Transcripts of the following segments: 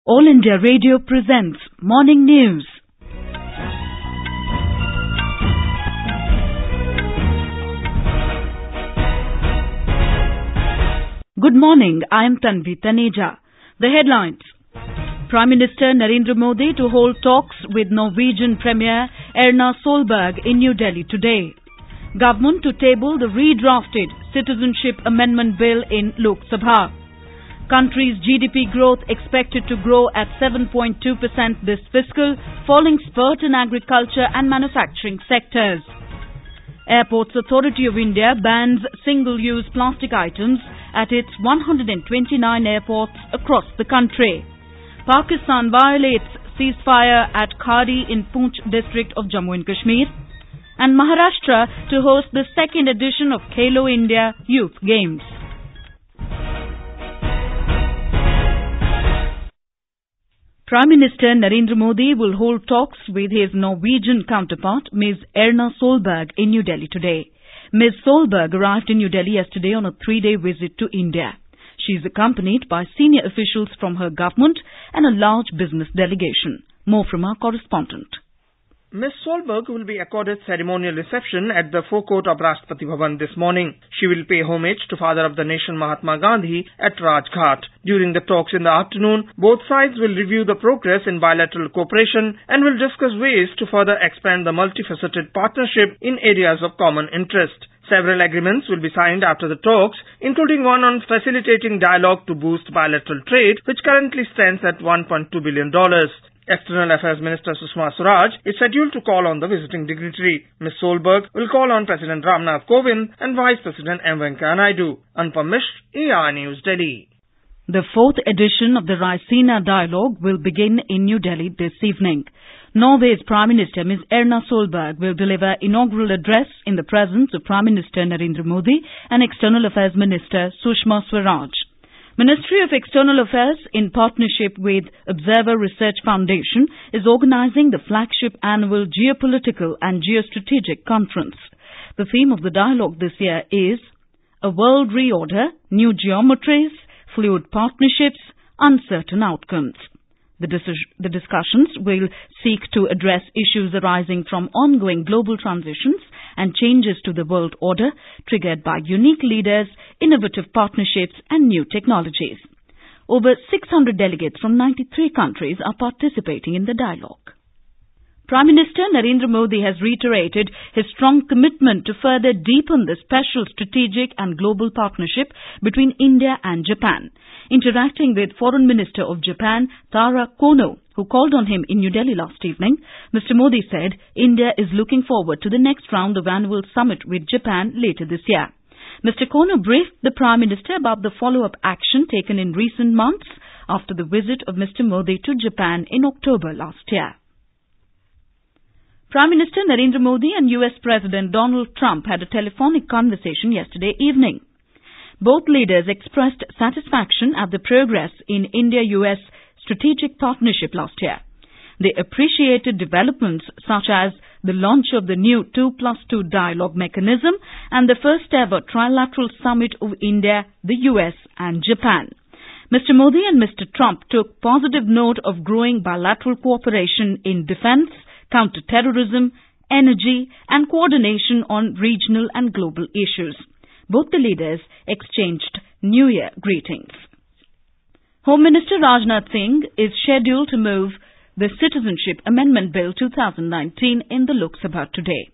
All India Radio presents Morning News. Good morning, I am Tanvi Taneja. The headlines. Prime Minister Narendra Modi to hold talks with Norwegian Premier Erna Solberg in New Delhi today. Government to table the redrafted Citizenship Amendment Bill in Lok Sabha. Country's GDP growth expected to grow at 7.2% this fiscal, falling spurt in agriculture and manufacturing sectors. Airports Authority of India bans single-use plastic items at its 129 airports across the country. Pakistan violates ceasefire at Khari in Poonch district of Jammu and Kashmir. And Maharashtra to host the second edition of Khelo India Youth Games. Prime Minister Narendra Modi will hold talks with his Norwegian counterpart, Ms. Erna Solberg, in New Delhi today. Ms. Solberg arrived in New Delhi yesterday on a three-day visit to India. She is accompanied by senior officials from her government and a large business delegation. More from our correspondent. Ms. Solberg will be accorded ceremonial reception at the forecourt of Rashtrapati Bhavan this morning. She will pay homage to Father of the Nation Mahatma Gandhi at Rajghat. During the talks in the afternoon, both sides will review the progress in bilateral cooperation and will discuss ways to further expand the multifaceted partnership in areas of common interest. Several agreements will be signed after the talks, including one on facilitating dialogue to boost bilateral trade, which currently stands at $1.2 billion. External Affairs Minister Sushma Swaraj is scheduled to call on the visiting dignitary. Ms. Solberg will call on President Ramnath Kovind and Vice President M. Venkaiah Naidu. Anupam Mishra, ER News, Delhi. The fourth edition of the Raisina Dialogue will begin in New Delhi this evening. Norway's Prime Minister Ms. Erna Solberg will deliver inaugural address in the presence of Prime Minister Narendra Modi and External Affairs Minister Sushma Swaraj. Ministry of External Affairs, in partnership with Observer Research Foundation, is organizing the flagship annual Geopolitical and Geostrategic Conference. The theme of the dialogue this year is A World Reorder, New Geometries, Fluid Partnerships, Uncertain Outcomes. The discussions will seek to address issues arising from ongoing global transitions and changes to the world order triggered by unique leaders, innovative partnerships and new technologies. Over 600 delegates from 93 countries are participating in the dialogue. Prime Minister Narendra Modi has reiterated his strong commitment to further deepen the special strategic and global partnership between India and Japan. Interacting with Foreign Minister of Japan, Taro Kono, who called on him in New Delhi last evening, Mr. Modi said India is looking forward to the next round of annual summit with Japan later this year. Mr. Kono briefed the Prime Minister about the follow-up action taken in recent months after the visit of Mr. Modi to Japan in October last year. Prime Minister Narendra Modi and US President Donald Trump had a telephonic conversation yesterday evening. Both leaders expressed satisfaction at the progress in India-US strategic partnership last year. They appreciated developments such as the launch of the new 2+2 dialogue mechanism and the first ever trilateral summit of India, the US and Japan. Mr. Modi and Mr. Trump took positive note of growing bilateral cooperation in defense, counter-terrorism, energy and coordination on regional and global issues. Both the leaders exchanged New Year greetings. Home Minister Rajnath Singh is scheduled to move the Citizenship Amendment Bill 2019 in the Lok Sabha today.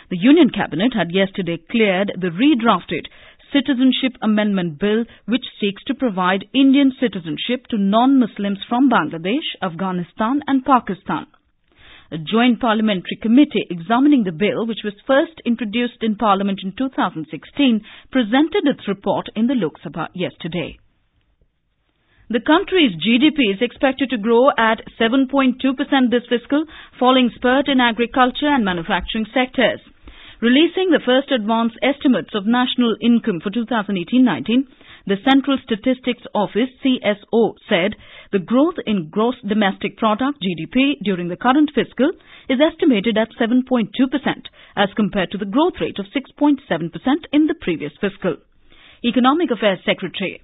The Union Cabinet had yesterday cleared the redrafted Citizenship Amendment Bill, which seeks to provide Indian citizenship to non-Muslims from Bangladesh, Afghanistan and Pakistan. A joint parliamentary committee examining the bill, which was first introduced in Parliament in 2016, presented its report in the Lok Sabha yesterday. The country's GDP is expected to grow at 7.2% this fiscal, falling spurt in agriculture and manufacturing sectors. Releasing the first advance estimates of national income for 2018-19, the Central Statistics Office, CSO, said the growth in gross domestic product, GDP, during the current fiscal is estimated at 7.2% as compared to the growth rate of 6.7% in the previous fiscal. Economic Affairs Secretary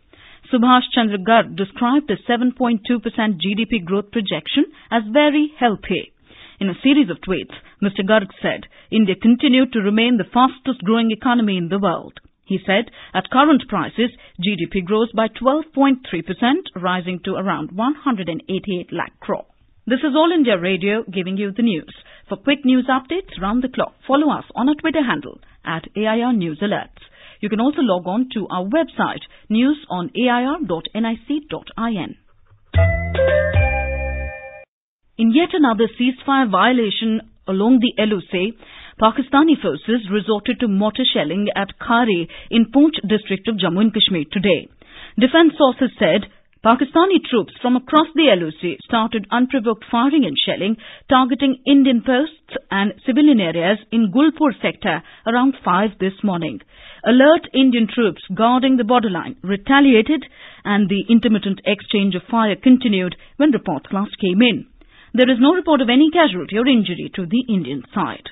Subhash Chandra Garg described the 7.2% GDP growth projection as very healthy. In a series of tweets, Mr. Garg said India continued to remain the fastest growing economy in the world. He said at current prices, GDP grows by 12.3%, rising to around 188 lakh crore. This is All India Radio giving you the news. For quick news updates round the clock, follow us on our Twitter handle at AIR News Alerts. You can also log on to our website newsonair.nic.in. In yet another ceasefire violation along the LOC, Pakistani forces resorted to mortar shelling at Khari in Poonch district of Jammu and Kashmir today. Defence sources said Pakistani troops from across the LOC started unprovoked firing and shelling, targeting Indian posts and civilian areas in Gulpur sector around 5 this morning. Alert Indian troops guarding the borderline retaliated, and the intermittent exchange of fire continued when reports last came in. There is no report of any casualty or injury to the Indian side.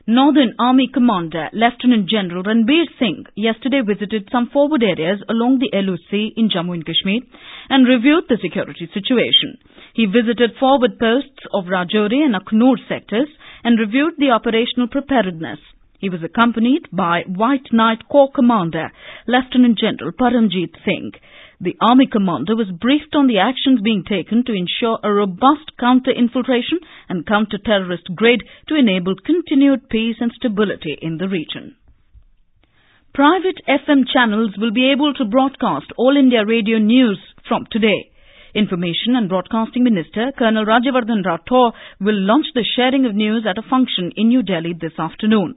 Northern Army Commander Lieutenant General Ranbir Singh yesterday visited some forward areas along the LOC in Jammu and Kashmir and reviewed the security situation. He visited forward posts of Rajouri and Akhnur sectors and reviewed the operational preparedness. He was accompanied by White Knight Corps Commander Lieutenant General Paramjit Singh. The Army commander was briefed on the actions being taken to ensure a robust counter-infiltration and counter-terrorist grid to enable continued peace and stability in the region. Private FM channels will be able to broadcast All India Radio news from today. Information and Broadcasting Minister Colonel Rajyavardhan Rathore will launch the sharing of news at a function in New Delhi this afternoon.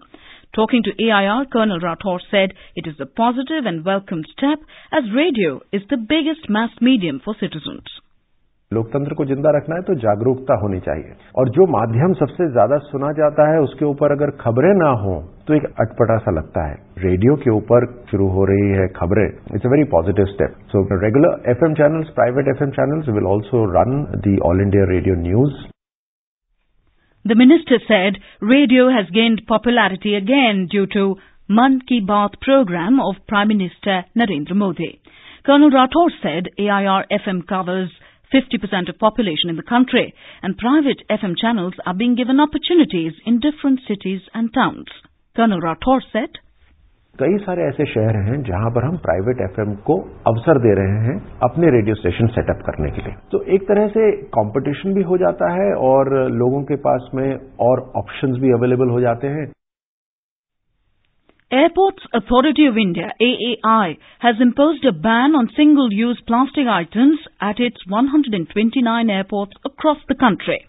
Talking to AIR, Colonel Rathore said it is a positive and welcome step as radio is the biggest mass medium for citizens. लोकतंत्र को जिंदा रखना है तो जागरूकता होनी चाहिए और जो माध्यम सबसे ज्यादा सुना जाता है उसके ऊपर अगर खबरें ना हो तो एक अटपटा सा लगता है. रेडियो के ऊपर शुरू हो रही है खबरें. It's a very positive step. So regular FM channels, private FM channels will also run the all India radio news. The minister said radio has gained popularity again due to Mann Ki Baat program of Prime Minister Narendra Modi. Colonel Rathore said AIR FM covers 50% of population in the country and private FM channels are being given opportunities in different cities and towns. Colonel Rathore said, कई सारे ऐसे शहर हैं जहां पर हम private FM को अवसर दे रहे हैं अपने रेडियो स्टेशन सेटअप करने के लिए. तो एक तरह से कंपटीशन भी हो जाता है और लोगों के पास में और ऑप्शंस भी अवेलेबल हो जाते हैं. Airports Authority of India, AAI, has imposed a ban on single-use plastic items at its 129 airports across the country.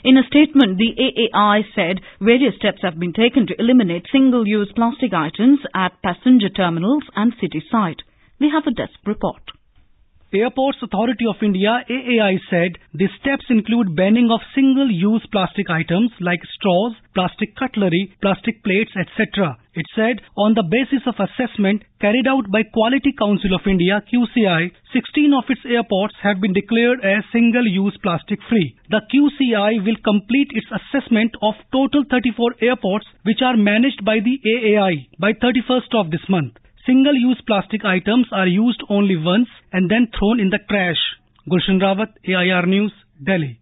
In a statement, the AAI said various steps have been taken to eliminate single-use plastic items at passenger terminals and city side. We have a desk report. Airports Authority of India, AAI, said the steps include banning of single-use plastic items like straws, plastic cutlery, plastic plates, etc. It said, on the basis of assessment carried out by Quality Council of India, QCI, 16 of its airports have been declared as single-use plastic-free. The QCI will complete its assessment of total 34 airports which are managed by the AAI by 31st of this month. Single-use plastic items are used only once and then thrown in the trash. Gulshan Rawat, AIR News, Delhi.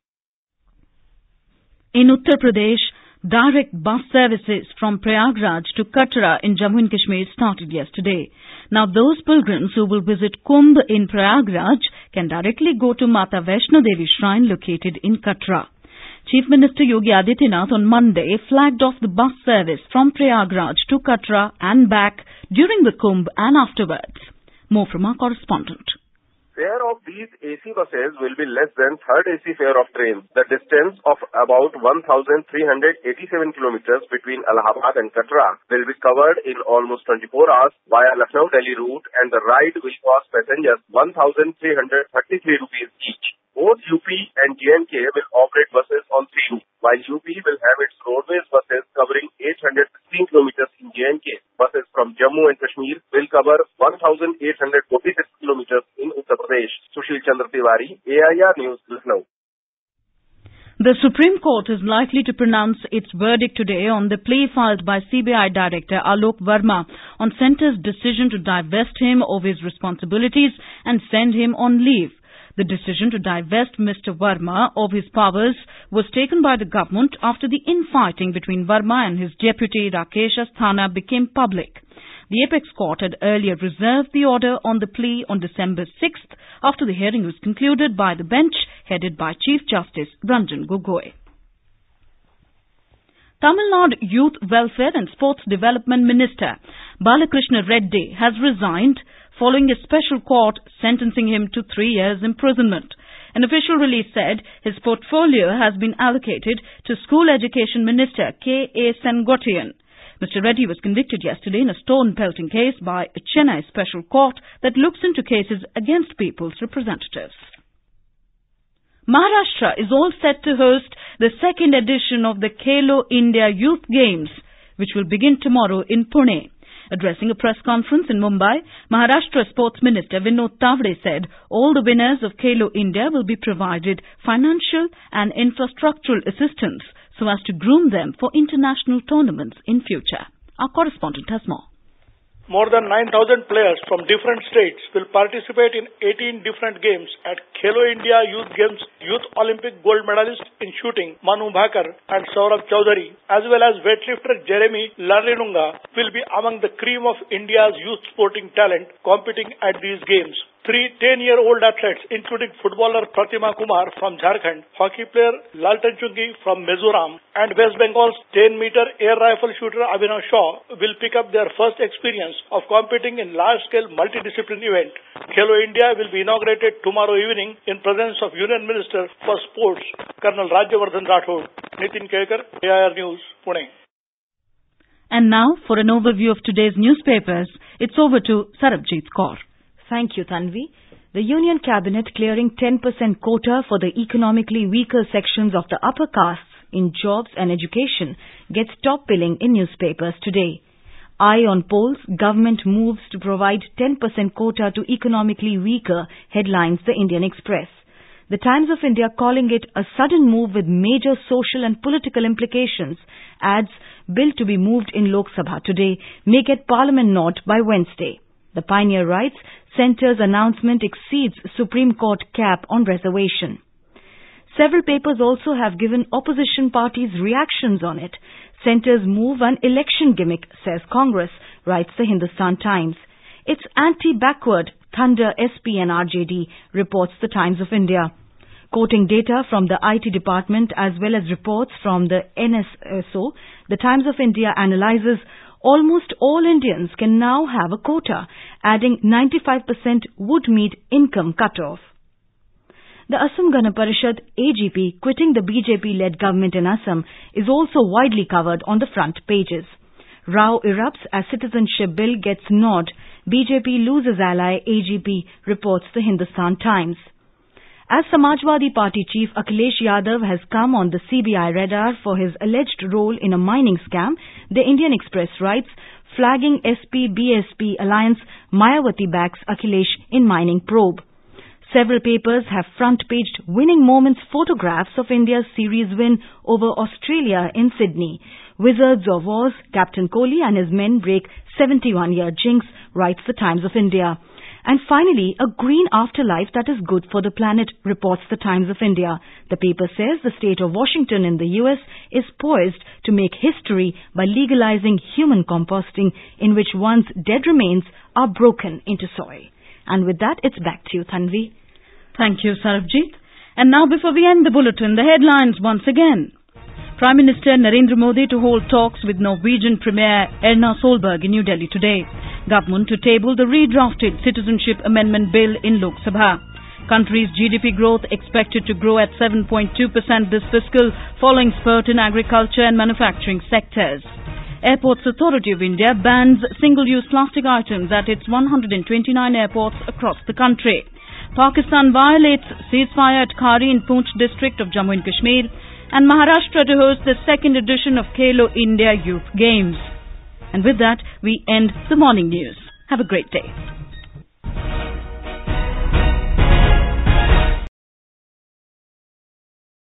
In Uttar Pradesh, direct bus services from Prayagraj to Katra in Jammu and Kashmir started yesterday. Now those pilgrims who will visit Kumbh in Prayagraj can directly go to Mata Vaishno Devi shrine located in Katra. Chief Minister Yogi Adityanath on Monday flagged off the bus service from Prayagraj to Katra and back during the Kumbh and afterwards. More from our correspondent. Fare of these AC buses will be less than third AC fare of trains. The distance of about 1,387 kilometers between Allahabad and Katra will be covered in almost 24 hours via Lucknow-Delhi route, and the ride will cost passengers 1,333 rupees each. Both UP and J&K will operate buses on 3 routes, while UP will have its roadways buses covering 816 kilometers in J&K. Buses from Jammu and Kashmir will cover 1,846 kilometers in Uttar Pradesh. Sushil Chandra Tiwari, AIR News, Lucknow. The Supreme Court is likely to pronounce its verdict today on the plea filed by CBI Director Alok Verma on Centre's decision to divest him of his responsibilities and send him on leave. The decision to divest Mr. Verma of his powers was taken by the government after the infighting between Verma and his deputy Rakesh Asthana became public. The Apex Court had earlier reserved the order on the plea on December 6th after the hearing was concluded by the bench headed by Chief Justice Ranjan Gogoi. Tamil Nadu Youth Welfare and Sports Development Minister Balakrishna Reddy has resigned following a special court sentencing him to 3 years imprisonment. An official release said his portfolio has been allocated to School Education Minister K.A. Sengotian. Mr. Reddy was convicted yesterday in a stone-pelting case by a Chennai special court that looks into cases against people's representatives. Maharashtra is all set to host the second edition of the Khelo India Youth Games, which will begin tomorrow in Pune. Addressing a press conference in Mumbai, Maharashtra Sports Minister Vinod Tavade said all the winners of Khelo India will be provided financial and infrastructural assistance so as to groom them for international tournaments in future. Our correspondent has more. More than 9,000 players from different states will participate in 18 different games at Khelo India Youth Games. Youth Olympic gold medalist in shooting Manu Bhakar and Saurabh Chaudhary, as well as weightlifter Jeremy Larlinunga, will be among the cream of India's youth sporting talent competing at these games. 3 10-year-old athletes, including footballer Pratima Kumar from Jharkhand, hockey player Laltan Chungi from Mizoram, and West Bengal's 10-meter air rifle shooter Abhinav Shaw will pick up their first experience of competing in large-scale multidiscipline event. Khelo India will be inaugurated tomorrow evening in presence of Union Minister for Sports, Colonel Rajyavardhan Rathod. Nitin Kelkar, AIR News, Pune. And now, for an overview of today's newspapers, it's over to Sarabjit Kaur. Thank you, Tanvi. The Union Cabinet clearing 10% quota for the economically weaker sections of the upper castes in jobs and education gets top billing in newspapers today. Eye on polls, government moves to provide 10% quota to economically weaker, headlines the Indian Express. The Times of India calling it a sudden move with major social and political implications, adds bill to be moved in Lok Sabha today may get Parliament nod by Wednesday. The Pioneer writes, Centre's announcement exceeds Supreme Court cap on reservation. Several papers also have given opposition parties reactions on it. Centre's move an election gimmick, says Congress, writes the Hindustan Times. It's anti-backward, thunder SP and RJD, reports the Times of India. Quoting data from the IT department as well as reports from the NSSO, the Times of India analyzes almost all Indians can now have a quota, adding 95% would meet income cutoff. The Assam Gana Parishad AGP quitting the BJP-led government in Assam is also widely covered on the front pages. Row erupts as citizenship bill gets nod. BJP loses ally AGP, reports the Hindustan Times. As Samajwadi Party chief Akhilesh Yadav has come on the CBI radar for his alleged role in a mining scam, the Indian Express writes, flagging SP-BSP alliance, Mayawati backs Akhilesh in mining probe. Several papers have front-paged winning moments photographs of India's series win over Australia in Sydney. Wizards of Oz, Captain Kohli and his men break 71-year jinx, writes the Times of India. And finally, a green afterlife that is good for the planet, reports the Times of India. The paper says the state of Washington in the US is poised to make history by legalizing human composting, in which one's dead remains are broken into soil. And with that, it's back to you, Tanvi. Thank you, Sarabjit. And now, before we end the bulletin, the headlines once again. Prime Minister Narendra Modi to hold talks with Norwegian Premier Erna Solberg in New Delhi today. Government to table the redrafted Citizenship Amendment Bill in Lok Sabha. Country's GDP growth expected to grow at 7.2% this fiscal, following spurt in agriculture and manufacturing sectors. Airports Authority of India bans single-use plastic items at its 129 airports across the country. Pakistan violates ceasefire at Khari in Poonch district of Jammu and Kashmir. And Maharashtra to host the second edition of Khelo India Youth Games. And with that, we end the morning news. Have a great day.